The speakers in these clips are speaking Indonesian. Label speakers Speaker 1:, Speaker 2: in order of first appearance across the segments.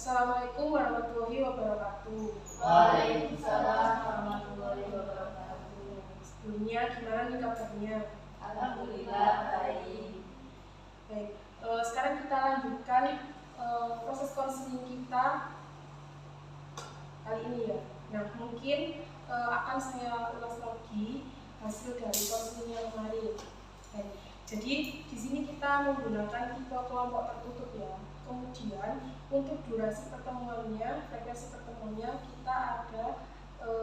Speaker 1: Assalamualaikum warahmatullahi wabarakatuh.
Speaker 2: Waalaikumsalam warahmatullahi wabarakatuh.
Speaker 1: Sebelumnya gimana nih kabarnya?
Speaker 2: Alhamdulillah baik.
Speaker 1: Baik, sekarang kita lanjutkan proses konseling kita kali ini ya. Nah, mungkin akan saya ulas lagi hasil dari konseling yang kemarin. Baik, jadi di sini kita menggunakan tipe kelompok tertutup ya. Kemudian untuk durasi pertemuannya, frekuensi pertemuannya kita ada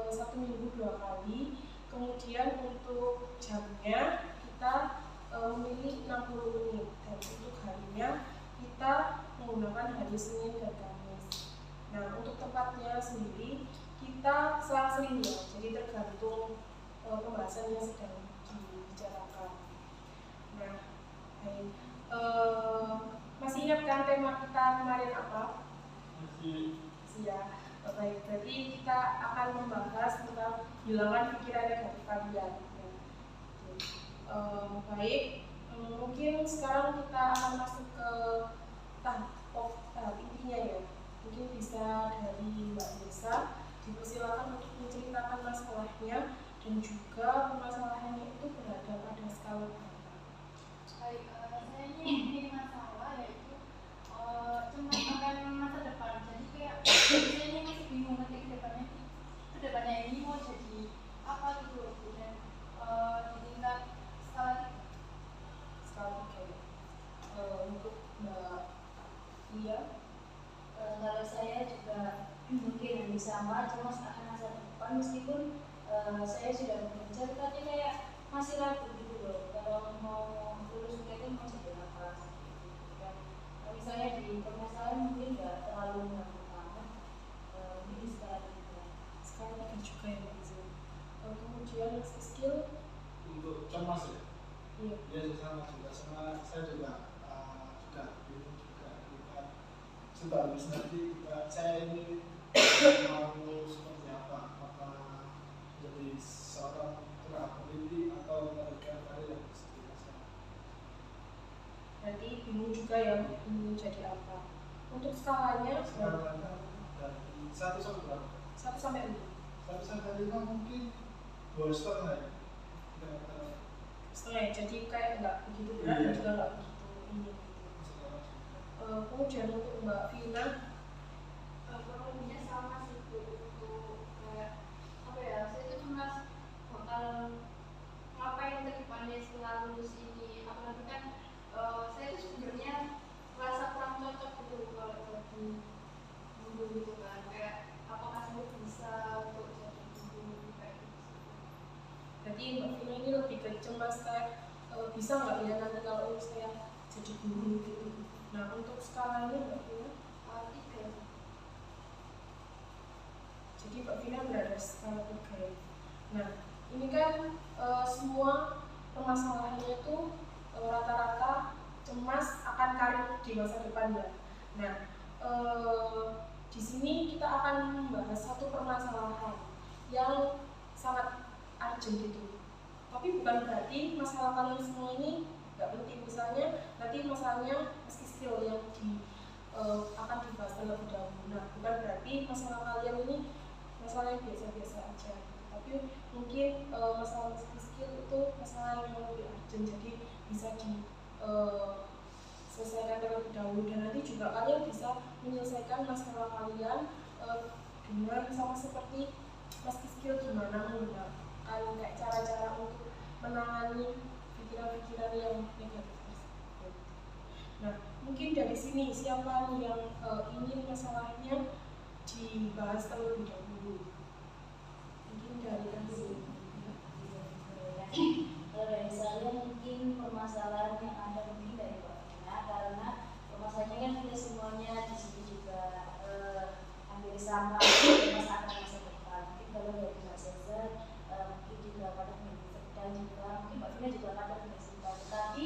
Speaker 1: 1 minggu 2 kali. Kemudian untuk jamnya kita memilih 60 menit dan untuk harinya kita menggunakan hari Senin dan Kamis. Nah, untuk tempatnya sendiri kita selang-seling ya, jadi tergantung pembahasan yang sedang dibicarakan. Nah, baik. Masih ingat kan tema kita kemarin apa? Masih ya. Baik, berarti kita akan membahas tentang hilangkan pikiran negatif kalian. Baik, mungkin sekarang kita akan masuk ke tahap intinya ya. Mungkin bisa dari Mbak Desa, dipersilakan untuk menceritakan masalahnya dan juga permasalahannya itu berada pada skala berapa.
Speaker 3: Baik, saya ini masalah yaitu cemas akan masa depan. Jadi kayak saya ini masih bingung nanti kedepannya ini mau jadi apa gitu. Dan di tingkat
Speaker 1: skala 3 untuk Mbak Lia.
Speaker 2: Kalau saya juga mungkin hampir sama, cemas akan masa depan meskipun saya sudah bekerja, tapi kayak masih ragu gitu loh. Kalau mau lulus kuliah mau jadi apa? Dan misalnya di permasalahan mungkin nggak terlalu mengganggu banget, mungkin
Speaker 1: Skala 3 juga ya Mbak Lia. Kemudian skill
Speaker 4: untuk cemas ya.
Speaker 1: Iya.
Speaker 4: Ya sama juga, sama saya juga bingung juga kita sebagus nanti saya ini mau seperti apa jadi seorang peneliti atau mereka yang seperti saya.
Speaker 1: Nanti bingung juga ya ingin jadi apa. Untuk skalanya
Speaker 4: dari 1 sampai berapa?
Speaker 1: 1 sampai 5.
Speaker 4: 1 sampai 5 mungkin 2,5 ya.
Speaker 1: Setengah ya, jadi kayak nggak begitu berat dan juga nggak begitu ini. Kemudian untuk Mbak Vina,
Speaker 3: kurangnya sama sih untuk kayak apa ya? Saya itu cemas bakal ngapain ke depannya setelah lulus ini. Apalagi kan saya itu sebenarnya merasa kurang cocok gitu kalau jadi guru gitu kan. Kayak apakah saya bisa untuk jadi guru kayak gitu.
Speaker 1: jadi Mbak Vina ini lebih ke cemas kayak bisa nggak ya nanti kalau saya jadi guru gitu. Nah, untuk skalanya Mbak Vina
Speaker 3: 3.
Speaker 1: jadi Mbak Vina berada skala 3 ya. Nah, ini kan semua permasalahannya itu rata-rata cemas akan karir di masa depan ya. Nah, di sini kita akan membahas satu permasalahan yang sangat urgent gitu. Tapi bukan berarti masalah kalian semua ini nggak penting. Misalnya nanti masalahnya meski skill yang akan dibahas terlebih dahulu. Nah, bukan berarti masalah kalian ini masalah yang biasa-biasa aja. Tapi mungkin masalah meski skill itu masalah yang lebih urgent, jadi bisa selesaikan terlebih dahulu. Dan nanti juga kalian bisa menyelesaikan masalah kalian dengan sama seperti meski skill gimana menggunakan kayak cara-cara untuk menangani pikiran-pikiran yang negatif tersebut. Nah, mungkin dari sini siapa nih yang ingin masalahnya dibahas terlebih dahulu? Mungkin dari dulu.
Speaker 2: Kalau dari saya mungkin permasalahan yang ada mungkin dari Pak Vina, karena permasalahannya kan kita semuanya di sini juga hampir sama, masalah masa depan. Mungkin kalau dari Mbak Seza mungkin juga pada sedang juga, mungkin Mbak Vina juga pada sedang. Tetapi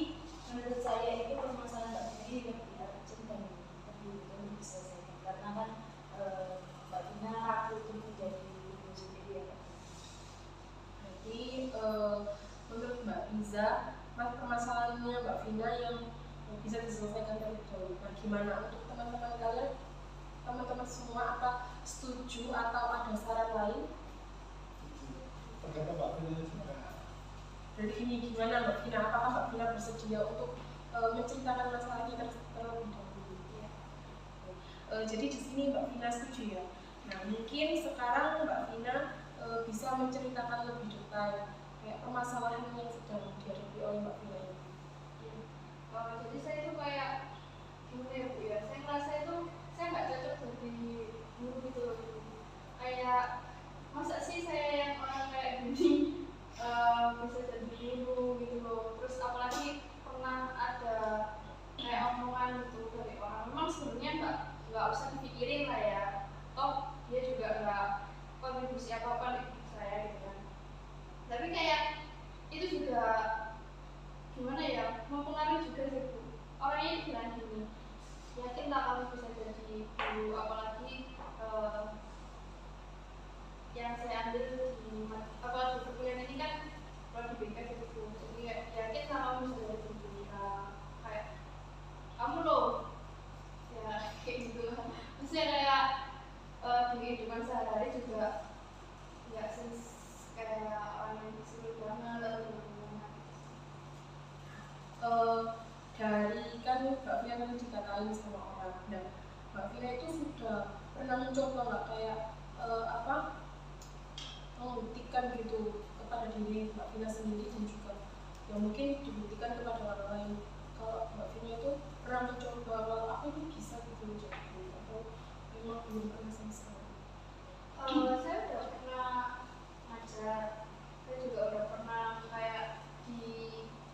Speaker 2: menurut saya itu permasalahan Mbak Vina ini lebih urgent dan lebih diselesaikan, karena kan Mbak Vina ragu untuk menjadi guru sendiri ya Pak.
Speaker 1: Jadi menurut Mbak Iza, permasalahannya Mbak Vina yang bisa diselesaikan terlebih dahulu. Nah, gimana untuk teman-teman dari ini gimana Mbak Vina, apakah Mbak Vina bersedia untuk menceritakan masalahnya terlebih dahulu? Jadi di sini Mbak Vina setuju ya. Nah mungkin sekarang Mbak Vina bisa menceritakan lebih detail kayak permasalahan yang sedang dihadapi oleh Mbak Vina ini.
Speaker 3: Jadi saya itu kayak gimana ya Bu ya, saya ngerasa itu saya nggak cocok jadi guru gitu loh. Kayak masa sih saya yang orang kayak gini bisa jadi guru gitu loh. Terus apalagi pernah ada kayak omongan gitu dari orang, memang sebenarnya nggak usah dipikirin lah ya, toh dia juga nggak kontribusi apa-apa di hidup saya gitu kan. Tapi kayak itu juga gimana ya, mempengaruhi juga sih Bu. Orangnya bilang gini, yakin tak kamu bisa jadi guru, apalagi yang saya ambil di perkuliahan ini kan prodi BK gitu Bu. Jadi yakin tak kamu bisa jadi guru, kayak kamu loh ya kayak gitu. Maksudnya kayak di kehidupan sehari-hari juga nggak kayak orang yang disuruh banget atau
Speaker 1: dari kan Mbak Vina tadi dikatain sama orang, dan Mbak Vina itu sudah pernah mencoba nggak kayak membuktikan gitu kepada diri Mbak Vina sendiri dan juga ya mungkin dibuktikan kepada orang lain kalau Mbak Vina itu pernah mencoba kalau aku ini bisa gitu jadi guru, atau memang belum pernah sama sekali?
Speaker 3: Saya udah pernah ngajar, saya juga udah pernah kayak di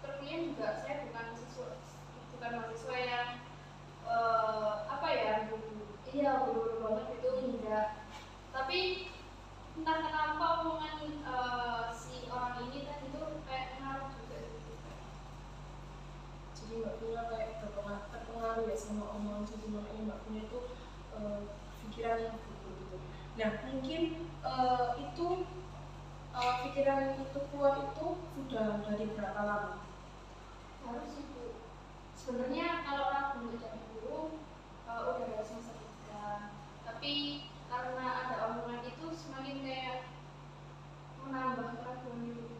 Speaker 3: perkuliahan juga. Saya bukan mahasiswa yang apa ya guru banget itu enggak, tapi entah kenapa omongan si orang ini tadi itu kayak ngaruh juga gitu.
Speaker 1: Jadi Mbak Vina kayak terpengaruh ya sama omongan, jadi makanya Mbak Vina itu pikiran yang begitu gitu. Nah mungkin itu pikiran itu keluar itu sudah dari berapa lama?
Speaker 3: Harus itu sebenarnya kalau ragu untuk jadi guru udah dari semester 3, tapi karena ada omongan itu semakin kayak menambah keraguan gitu.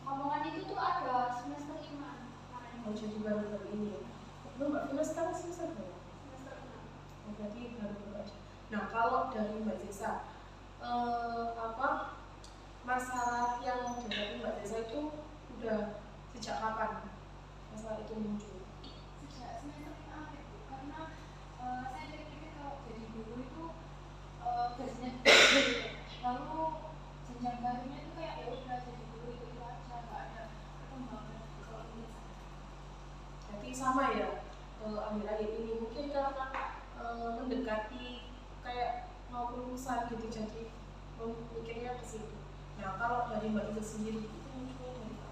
Speaker 3: Omongan itu tuh ada semester 5 kemarin.
Speaker 1: Oh jadi baru ini ya? Belum Mbak Vina sekarang semester berapa?
Speaker 3: Semester 6.
Speaker 1: Oh, berarti baru aja. Nah kalau dari Mbak Zesa, masalah yang dihadapi Mbak Zesa itu udah sejak kapan masalah itu muncul?
Speaker 3: Sejak semester 5 akhir Bu, karena saya pikir kalau jadi guru itu gajinya lalu jenjang karirnya itu kayak ya udah jadi guru itu aja, nggak ada perkembangan kalau ini.
Speaker 1: Jadi sama ya akhir-akhir ini mungkin karena mendekati kayak mau kelulusan gitu, jadi mikirnya ke situ. Nah kalau dari Mbak Iza sendiri itu munculnya dari apa?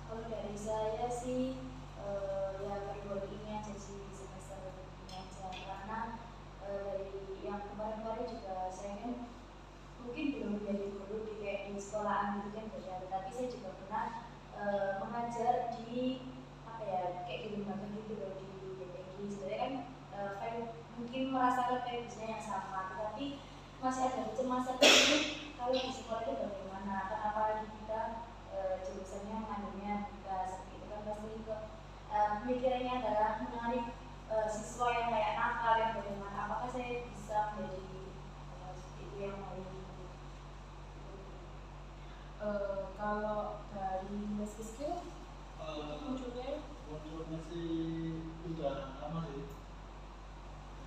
Speaker 2: Kalau dari saya sih ya baru-baru ini aja sih, semester ini aja, karena dari yang kemarin-kemarin juga saya kan mungkin belum menjadi guru di kayak di sekolahan gitu kan beda, tapi saya juga pernah mengajar di apa ya kayak di lembaga gitu loh, di DPG. Sebenarnya kan mungkin merasakan kayak bisnya yang sama, tetapi masih ada kecemasan itu kalau di sekolah itu bagaimana, kan apalagi kita jurusannya mengambilnya juga seperti itu kan, pasti ke pemikirannya adalah mengenai siswa yang kayak nakal yang bagaimana, apakah saya bisa menjadi seperti itu yang lain.
Speaker 1: Kalau dari Mas Rizky munculnya
Speaker 4: sih udah lama sih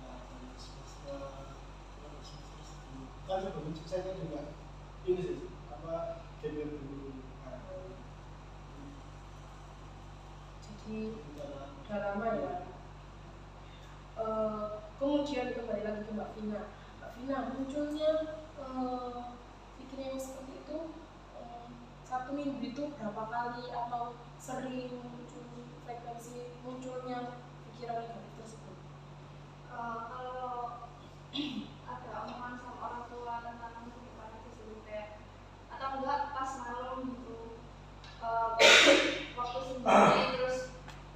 Speaker 4: ya, dari semester kan sebelum saya juga ini sih apa GBR dulu
Speaker 1: jadi udah lama ya. Kemudian kembali lagi ke Mbak Vina. Mbak Vina munculnya pikiran yang seperti itu satu minggu itu berapa kali atau sering muncul frekuensi munculnya pikiran negatif tersebut?
Speaker 3: Kalau ada omongan sama orang tua tentang kehidupan itu sendiri kayak atau enggak pas malam gitu waktu sendiri terus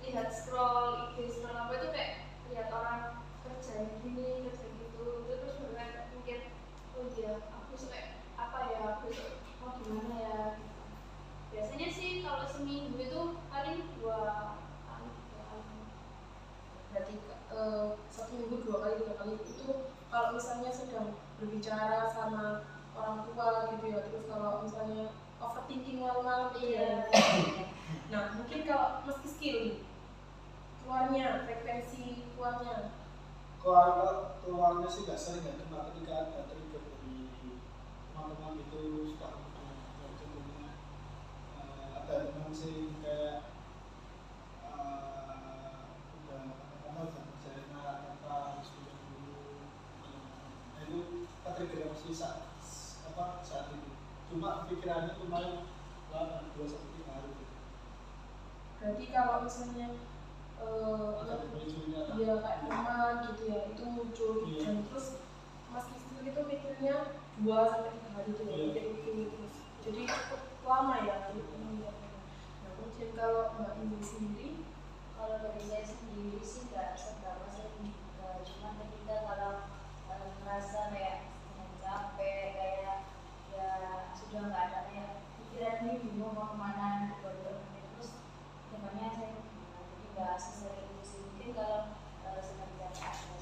Speaker 3: lihat scroll IG scroll apa itu kayak lihat orang kerja gini kerja gitu, terus beneran mikir oh iya aku kayak apa ya besok mau gimana ya. Biasanya
Speaker 1: kali itu kalau misalnya sedang berbicara sama orang tua gitu ya, terus kalau misalnya overthinking malam-malam gitu ya. Nah mungkin kalau meski skill nih, keluarnya frekuensi keluarnya
Speaker 4: keluarnya sih nggak sering ya, cuma ketika ada trigger dari teman-teman itu suka contohnya ada teman sih kayak udah katakanlah udah kerjain apa harus dulu, nah itu trigger masih saat itu, cuma pikirannya kemarin 2-3 hari gitu.
Speaker 1: Berarti kalau misalnya
Speaker 4: Ada pemicunya kan?
Speaker 1: iya kayak teman gitu ya, itu muncul
Speaker 4: Iya.
Speaker 1: dan terus Mas Kistu itu mikirnya 2-3 hari gitu ya,
Speaker 4: Iya.
Speaker 1: mikir terus. Jadi cukup lama ya gitu. Nah mungkin kalau Mbak Indi sendiri,
Speaker 2: Kalau dari saya sendiri sih nggak seberapa sering juga, cuma ketika kalau merasa kayak capek, kayak ya sudah nggak ada kayak pikiran ini bingung mau kemana gitu, terus depannya saya gimana, jadi nggak sesering itu sih. Mungkin kalau sedang capek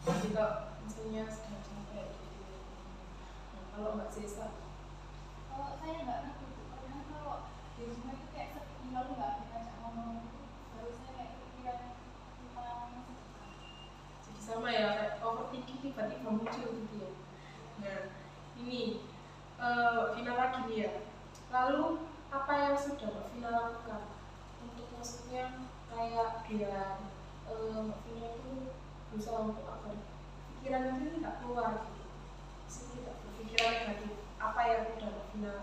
Speaker 1: jadi kalau misalnya sedang capek gitu. Nah kalau Mbak Zesa,
Speaker 3: Kalau saya nggak ngerti tuh, karena kalau di rumah itu kayak seperti lalu nggak diajak ngomong itu, baru saya kayak kepikiran tentang masa depan.
Speaker 1: jadi sama ya, kayak overthinking tiba-tiba muncul gitu ya. Nah ini Mbak Vina lagi nih ya. Lalu apa yang sudah Mbak Vina lakukan untuk maksudnya kayak biar Mbak Vina itu berusaha untuk agar pikiran itu tidak keluar gitu, sih tidak berpikiran negatif. Apa yang sudah Mbak Vina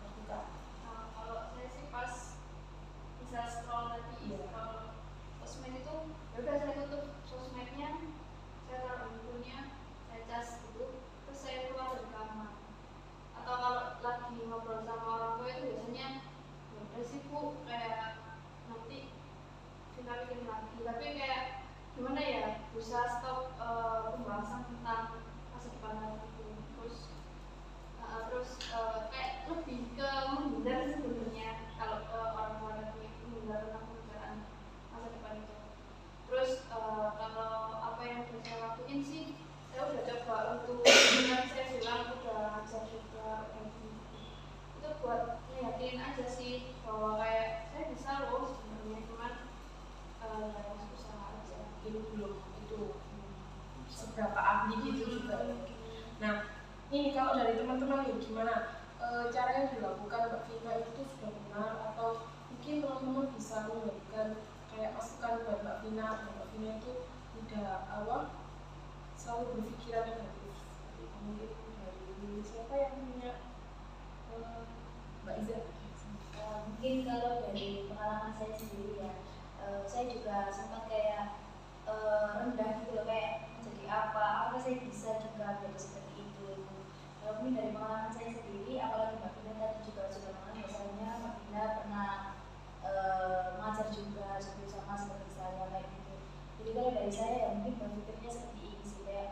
Speaker 1: lakukan?
Speaker 3: Nah, kalau saya sih pas bisa scroll tadi,
Speaker 1: Iya.
Speaker 3: kalau sosmed itu ya udah saya tutup sosmednya, saya taruh handphonenya, saya cas dulu, terus saya keluar dari kamar. Atau kalau lagi ngobrol sama orang tua itu biasanya ya udah sih Bu, kayak nanti kita bikin lagi, tapi kayak gimana ya, berusaha stop pembahasan tentang masa depan lagi gitu. Terus kayak lebih ke menghindar sebenarnya kalau orang tua lagi menghindar tentang pembicaraan masa depan itu. Terus kalau apa yang sudah saya lakuin sih, saya udah coba untuk dengan saya bilang udah ngajar juga kayak gitu. Itu buat ngeyakinin aja sih bahwa kayak saya bisa loh sebenarnya, cuman harus usaha aja.
Speaker 1: Ini belum itu seberapa ahli gitu juga. Nah ini kalau dari teman-teman nih gimana cara yang dilakukan Mbak Vina itu sudah benar, atau mungkin teman-teman bisa memberikan kayak masukan buat Mbak Vina agar Mbak Vina itu tidak selalu berpikiran negatif. Mungkin dari siapa yang punya Mbak Iza?
Speaker 2: mungkin kalau dari pengalaman saya sendiri ya, saya juga sempat kayak rendah gitu loh, kayak menjadi apa saya bisa juga menjadi seperti itu. Mungkin dari pengalaman saya sendiri, apalagi Mbak Vina tadi juga sudah mengenal, biasanya Mbak Vina pernah mengajar juga sama seperti saya kayak gitu. Jadi kalau dari saya ya mungkin berpikirnya seperti ini sih, kayak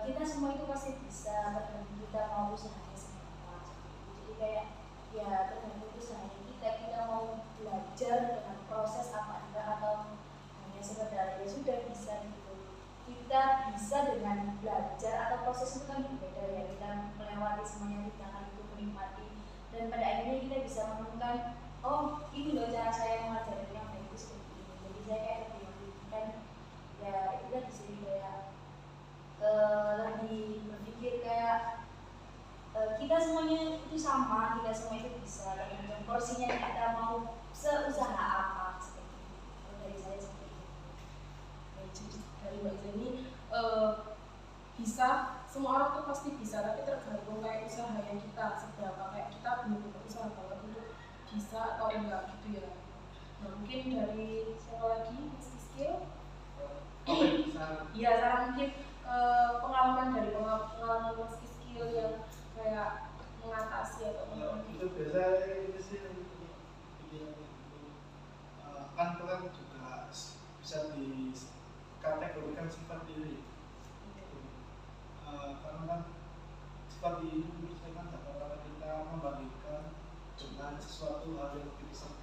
Speaker 2: kita semua itu pasti bisa, tergantung kita mau usahanya seperti apa. Jadi kayak ya tergantung usahanya kita mau belajar dengan proses apa enggak, atau hanya sekedar ya sudah bisa gitu. Kita bisa dengan belajar atau proses itu kan berbeda ya, kita melewati semuanya rintangan itu, menikmati, dan pada akhirnya kita bisa menemukan oh ini loh cara saya mengajarkan yang baik itu seperti ini. Jadi saya kayak lebih kan ya itu kan di sini kayak lebih berpikir kayak kita semuanya itu sama, kita semua itu bisa, dan porsinya kita mau seusaha apa seperti itu. Kalau dari saya seperti itu.
Speaker 1: Jadi dari Mbak Iza ini bisa, semua orang tuh pasti bisa, tapi tergantung kayak usahanya kita seberapa, kayak kita belum berusaha banget untuk bisa atau enggak gitu ya. Nah mungkin dari siapa lagi, Mas Skill? Iya, sekarang mungkin pengalaman dari pengalaman Mas Skill yang kayak mengatasi atau
Speaker 4: itu biasa itu sih pikiran kan juga bisa dikategorikan sifat diri. Karena kan sifat diri itu misalkan kalau kita membagikan dengan sesuatu hal yang lebih besar.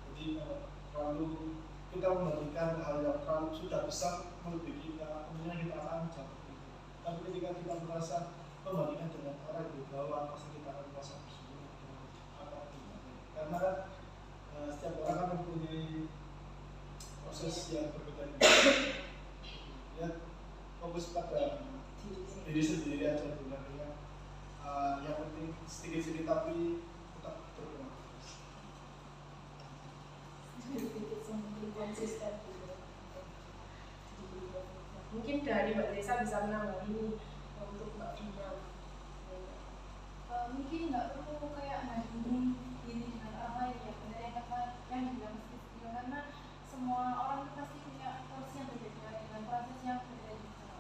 Speaker 4: Jadi terlalu kita membagikan hal yang sudah bisa melebihi kita, kemudian kita akan jatuh gitu. Tapi ketika kita merasa membagikan dengan orang di bawah, pasti kita akan merasa bersyukur dengan apa yang karena kan setiap orang kan mempunyai proses yang berbeda-beda. Ya, fokus pada diri sendiri aja dulu ya. Yang penting sedikit-sedikit tapi tetap berkembang.
Speaker 1: Sedikit semakin konsisten gitu. Mungkin dari Mbak Desa bisa menambah ini untuk Mbak Vina.
Speaker 3: Mungkin nggak perlu kayak banding diri dengan orang lain ya, benar yang kata yang bilang skill, karena semua orang itu pasti punya proses yang berbeda dengan proses yang berbeda juga.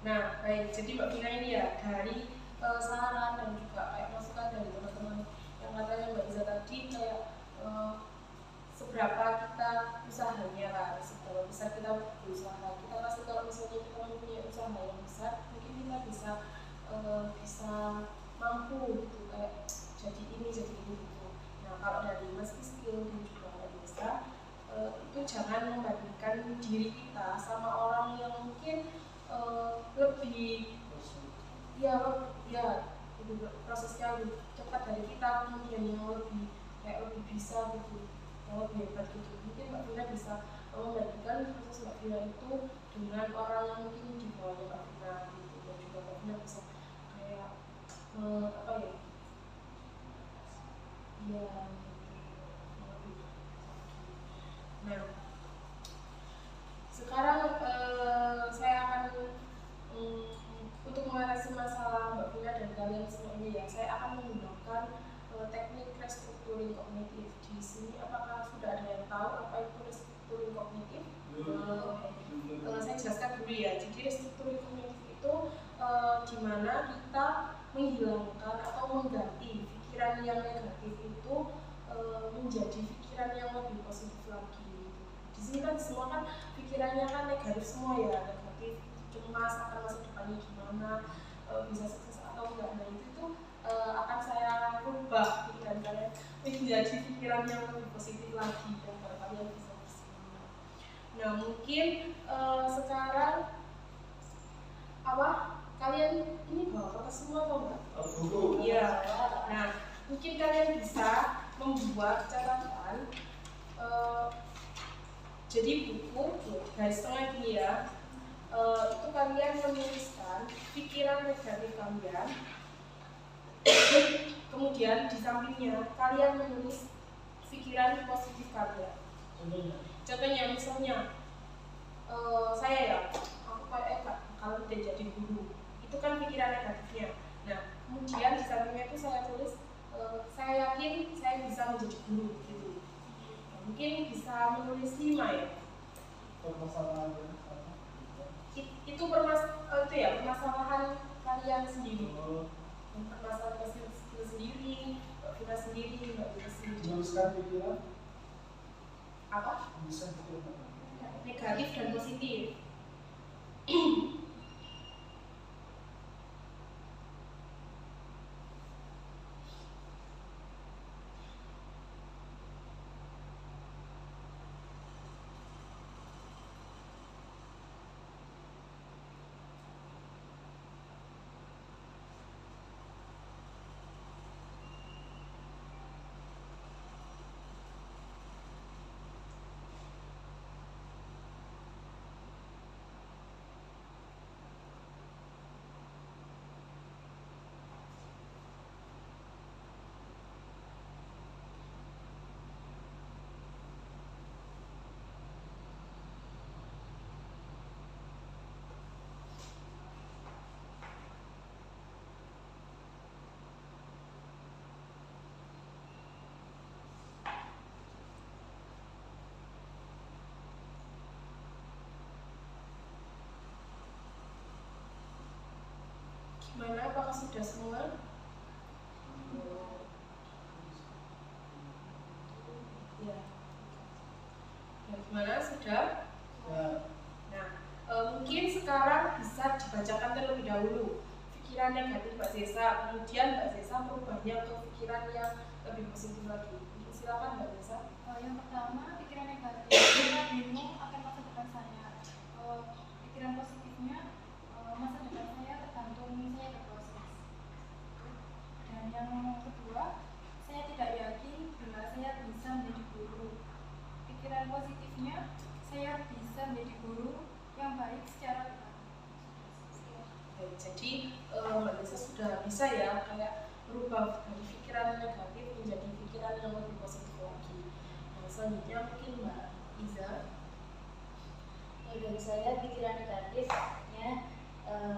Speaker 1: Nah, baik. Jadi Mbak Vina ini ya dari saran dan juga kayak masukan dari teman-teman yang katanya Mbak Iza tadi kayak seberapa kita usahanya lah, seberapa besar kita berusaha. Kita pasti kalau misalnya kita mempunyai usaha yang besar, mungkin kita bisa mampu gitu kayak jadi ini gitu. Nah kalau dari Mas Skill dan juga Mbak Desa itu jangan membandingkan diri kita sama orang yang mungkin lebih prosesnya lebih cepat dari kita, kemudian yang lebih bisa gitu, yang lebih hebat gitu. Mungkin Mbak Vina bisa membandingkan proses Mbak Vina itu dengan orang yang mungkin di bawahnya Mbak Vina gitu, dan juga Mbak Vina bisa kayak nah sekarang saya akan untuk mengatasi masalah Mbak Vina dan kalian semuanya ya, saya akan menggunakan teknik restructuring kognitif. Di sini apakah sudah ada yang tahu apa itu restructuring kognitif? Saya jelaskan dulu ya. Jadi restructuring kognitif itu di mana kita menghilangkan atau mengganti pikiran yang negatif itu menjadi pikiran yang lebih positif lagi. Di sini kan semua kan pikirannya kan negatif semua ya, negatif, cemas akan masa depannya gimana, bisa sukses atau enggak. Nah itu akan saya rubah pikiran kalian menjadi pikiran yang lebih positif lagi dan kalian bisa bersemangat. Nah mungkin sekarang kalian ini bawa kertas semua atau enggak? Iya. Nah mungkin kalian bisa membuat catatan. Jadi buku garis tengah ini ya, itu kalian menuliskan pikiran negatif kalian. Kemudian di sampingnya kalian menulis pikiran positif kalian. Contohnya misalnya saya ya, aku kalau udah jadi guru, itu kan pikiran negatifnya. Nah kemudian di sampingnya itu saya tulis saya yakin saya bisa menjadi guru gitu. Mungkin bisa menulis 5 ya.
Speaker 4: Permasalahan
Speaker 1: Itu permasalahan kalian sendiri. Permasalahan Skill sendiri, Mbak Vina sendiri, Mbak Desa sendiri.
Speaker 4: menuliskan pikiran
Speaker 1: Apa?
Speaker 4: menuliskan pikiran
Speaker 1: Negatif dan positif. Gimana? Apakah sudah semua? Ya. Nah, gimana? Sudah?
Speaker 4: ya.
Speaker 1: Nah, mungkin sekarang bisa dibacakan terlebih dahulu pikiran negatif Mbak Desa, kemudian Mbak Desa merubahnya ke pikiran yang lebih positif lagi. silakan Mbak Nisa.
Speaker 3: Yang pertama, pikiran negatif. Saya bingung akan masa depan saya. Pikiran positifnya, masa depan saya tergantung saya berproses. Dan yang kedua, saya tidak yakin bila saya bisa menjadi guru. Pikiran positifnya, saya bisa menjadi guru yang baik secara
Speaker 1: Jadi Mbak Nisa sudah bisa ya kayak berubah dari pikiran negatif menjadi pikiran yang lebih positif lagi. Nah, selanjutnya mungkin Mbak Iza.
Speaker 2: Dari saya pikiran negatifnya,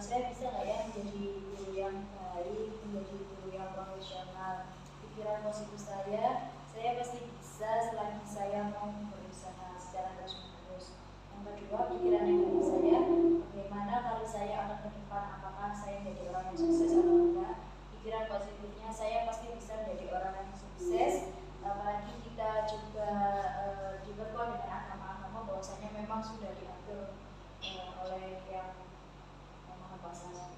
Speaker 2: saya bisa nggak ya menjadi guru yang baik, menjadi guru yang profesional. Pikiran positif saya pasti bisa selagi saya mau berusaha secara terus-menerus. Yang kedua, pikiran negatif saya, bagaimana kalau saya akan ke depan, apakah saya menjadi orang yang sukses atau enggak. Pikiran positifnya, saya pasti bisa menjadi orang yang sukses, apalagi kita juga diperkuat dengan agama-agama bahwasanya memang sudah diatur oleh yang Maha Kuasa.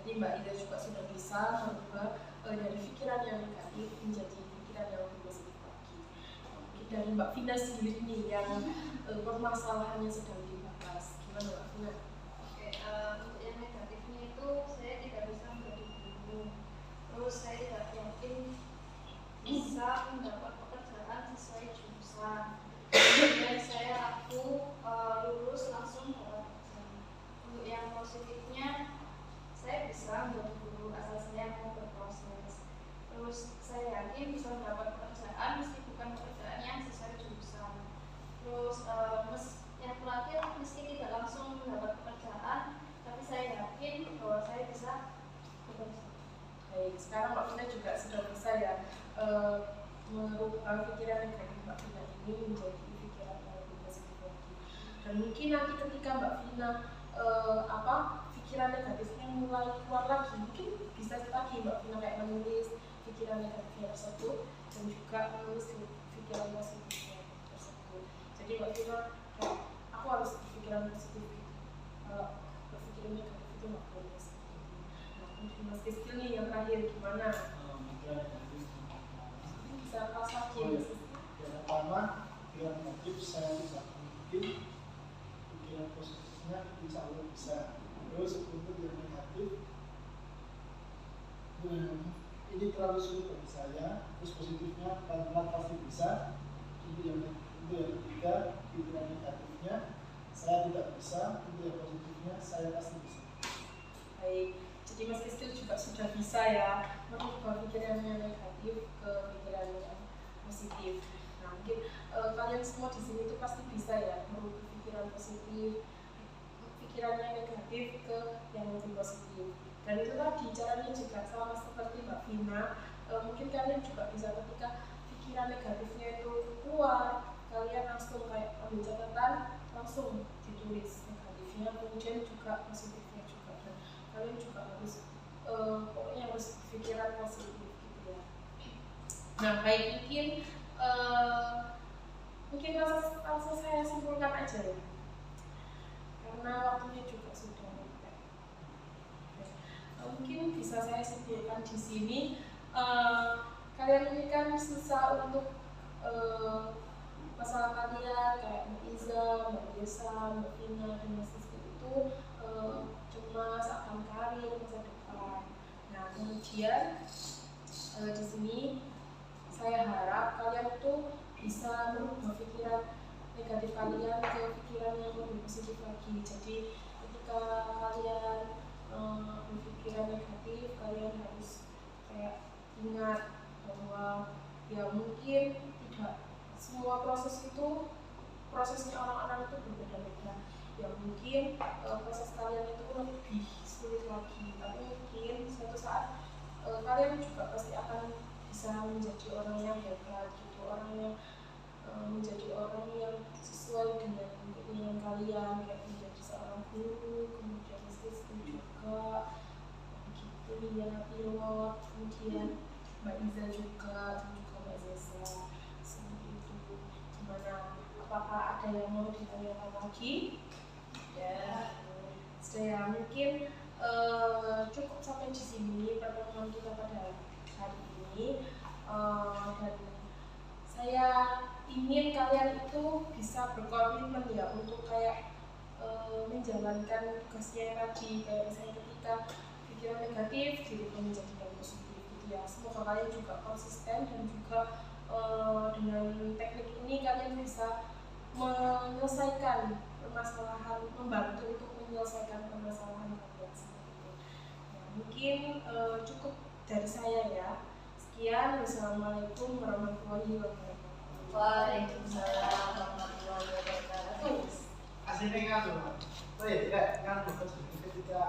Speaker 1: Jadi Mbak Iza juga sudah bisa merubah dari pikiran yang negatif menjadi pikiran yang lebih positif lagi. Mungkin dari Mbak Vina sendiri nih yang permasalahannya sedang dibahas. Gimana Mbak Vina?
Speaker 3: Oke, untuk yang negatifnya itu saya tidak bisa menjadi guru. Terus saya tidak yakin bisa mendapat pekerjaan sesuai jurusan. Kemudian aku lulus langsung dapat pekerjaan. Untuk yang positifnya, saya bisa menjadi guru asal saya mau berproses. Terus saya yakin bisa mendapat pekerjaan meski bukan pekerjaan yang sesuai jurusan. Terus yang terakhir, meski tidak langsung mendapat pekerjaan, tapi saya yakin bahwa saya bisa bekerja.
Speaker 1: Baik, sekarang Mbak Vina juga sudah bisa ya merubah pikiran negatif Mbak Vina ini menjadi pikiran yang lebih positif lagi. Dan mungkin nanti ketika Mbak Vina pikiran negatifnya mulai keluar lagi, mungkin bisa lagi Mbak Vina kayak menulis pikiran negatifnya tersebut dan juga menulis pikiran positifnya tersebut. Jadi Mbak Vina kayak aku harus berpikiran positif gitu. Kalau berpikiran negatif itu nggak boleh seperti itu. Nah, mungkin Mas Rizky nih yang terakhir gimana? Bisa pas lagi ya Mas Rizky?
Speaker 4: Yang pertama, pikiran negatif saya tidak mungkin, pikiran positifnya insya Allah bisa. Terus untuk yang negatif, ini terlalu sulit bagi saya. Terus positifnya pelan-pelan pasti bisa. Itu yang ketiga, pikiran negatifnya saya tidak bisa. Itu yang positifnya saya pasti bisa.
Speaker 1: Baik, jadi Mas Rizky juga sudah bisa ya merubah pikiran yang negatif ke pikiran yang positif. Nah, mungkin kalian semua di sini tuh pasti bisa ya merubah pikiran positif, pikirannya negatif ke yang lebih positif. Dan itu tadi caranya juga sama seperti Mbak Vina. Mungkin kalian juga bisa ketika pikiran negatifnya itu keluar, kalian langsung kayak ambil catatan, langsung ditulis negatifnya, kemudian juga positifnya juga. Dan kalian juga harus pokoknya harus pikiran positif gitu ya. Nah, baik, mungkin langsung saya simpulkan aja ya, karena waktunya juga sudah mepet. Mungkin bisa saya simpulkan di sini. Kalian ini kan susah untuk masalah kalian kayak Mbak Iza, Mbak Desa, Mbak Vina, dan Mas Rizky itu cemas akan karir masa depan. Nah, kemudian di sini saya harap kalian tuh bisa merubah pikiran negatif kalian ke pikiran yang lebih positif lagi. Jadi ketika kalian berpikiran negatif, kalian harus kayak ingat bahwa ya mungkin tidak semua proses itu, prosesnya orang-orang itu berbeda-beda. Ya mungkin proses kalian itu lebih sulit lagi, tapi mungkin suatu saat kalian juga pasti akan bisa menjadi orang yang hebat gitu, orang yang menjadi orang yang sesuai dengan keinginan kalian, kayak menjadi seorang guru, kemudian istri juga begitu ya, pilot, kemudian Mbak Iza juga, dan juga Mbak Zesa seperti itu. Gimana, apakah ada yang mau ditanyakan lagi? Ya, saya mungkin cukup sampai di sini pertemuan kita pada hari ini. Dan ingin kalian itu bisa berkomitmen ya untuk kayak menjalankan tugasnya yang tadi, kayak misalnya ketika pikiran negatif dirubah menjadi positif gitu ya. Semoga kalian juga konsisten dan juga dengan teknik ini kalian bisa menyelesaikan permasalahan, membantu untuk menyelesaikan permasalahan kalian seperti itu. Nah, mungkin cukup dari saya ya. Sekian, wassalamualaikum warahmatullahi wabarakatuh.
Speaker 2: Waalaikumsalam warahmatullahi wabarakatuh.
Speaker 4: Aslinya kan, oh ya tidak kan ketika